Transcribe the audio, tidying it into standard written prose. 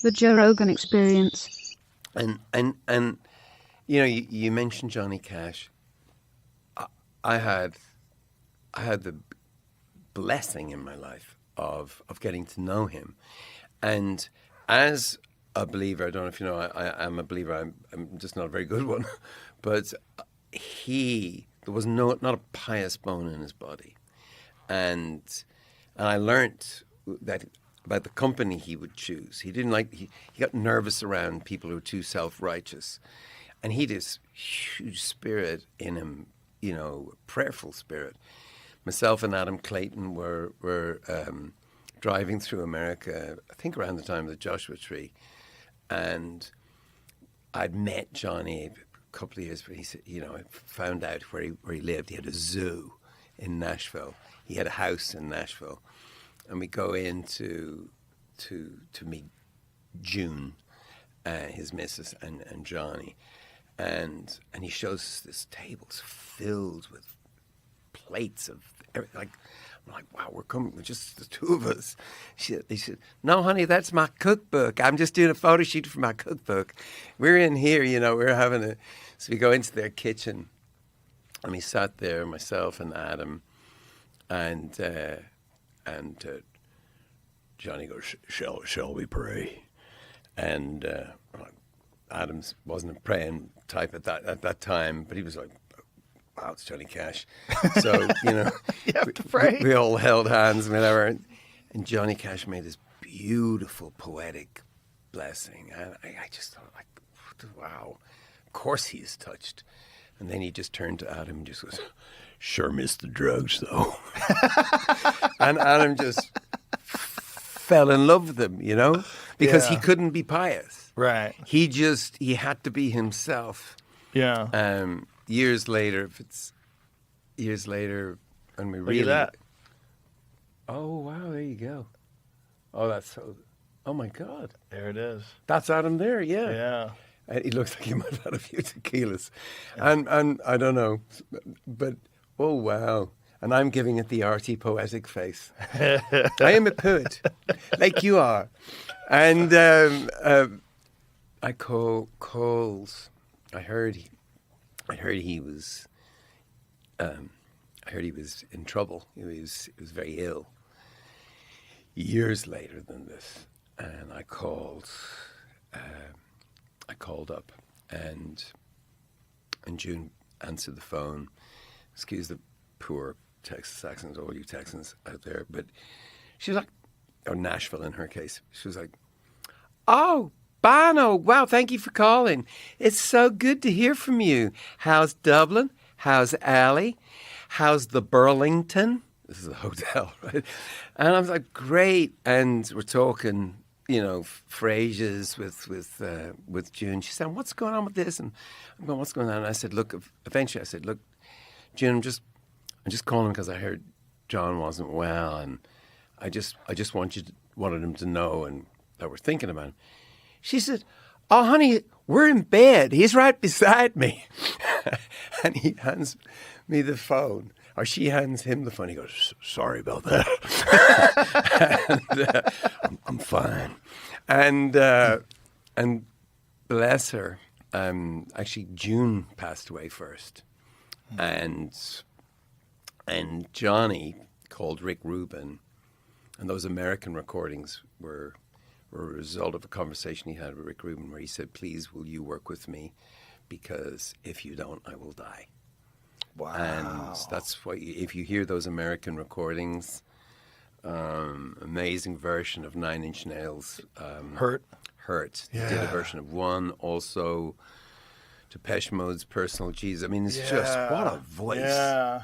The Joe Rogan Experience. And you mentioned Johnny Cash. I had the blessing in my life of getting to know him, and as a believer, I don't know if you know, I'm a believer. I'm just not a very good one, but there was not a pious bone in his body, and I learnt that about the company he would choose. He didn't like he got nervous around people who were too self-righteous, and he had this huge spirit in him, prayerful spirit. Myself and Adam Clayton were driving through America, I think around the time of the Joshua Tree, and I'd met Johnny a couple of years, but he said, I found out where he lived. He had a zoo in Nashville. He had a house in Nashville, and we go in to meet June, his missus, and Johnny, and he shows us this table's filled with plates of everything. I'm like, wow, we're coming with just the two of us. He said, no, honey, that's my cookbook. I'm just doing a photo shoot for my cookbook. We're in here, we're having a. So we go into their kitchen, and we sat there, myself and Adam, and Johnny goes, shall we pray? And Adams wasn't a praying type at that time, but he was like, wow, it's Johnny Cash. So, you have to pray. We all held hands and whatever. And Johnny Cash made this beautiful, poetic blessing. And I just thought, wow, of course he's touched. And then he just turned to Adam and just goes, sure missed the drugs, though. And Adam just fell in love with him, because he couldn't be pious. Right. He had to be himself. Yeah. Years later, when we really. Look at that. Oh, wow, there you go. Oh, that's so. Oh, my God. There it is. That's Adam there, yeah. Yeah. He looks like he might have had a few tequilas. And I don't know, but oh, wow. And I'm giving it the arty poetic face. I am a poet, like you are. And I call Coles. I heard he was in trouble. He was very ill. Years later than this, and I called up, and June answered the phone. Excuse the poor Texas accents, all you Texans out there, but she was like, or Nashville in her case. She was like, "Oh, Bono, wow, thank you for calling. It's so good to hear from you. How's Dublin? How's Alley? How's the Burlington?" This is a hotel, right? And I was like, great. And we're talking, phrases with June. She said, what's going on with this? And I'm going, what's going on? And I said, look, eventually I said, look, June, I'm just calling because I heard John wasn't well. And I just wanted him to know and that we're thinking about him. She said, oh, honey, we're in bed. He's right beside me. And he hands me the phone. Or she hands him the phone. He goes, sorry about that. And, I'm fine. And bless her. Actually, June passed away first. And Johnny called Rick Rubin. And those American recordings were a result of a conversation he had with Rick Rubin where he said, please, will you work with me? Because if you don't, I will die. Wow. And that's what, if you hear those American recordings, amazing version of Nine Inch Nails. Hurt. Yeah. He did a version of one. Also, Depeche Mode's Personal Jesus. I mean, it's just, what a voice. Yeah.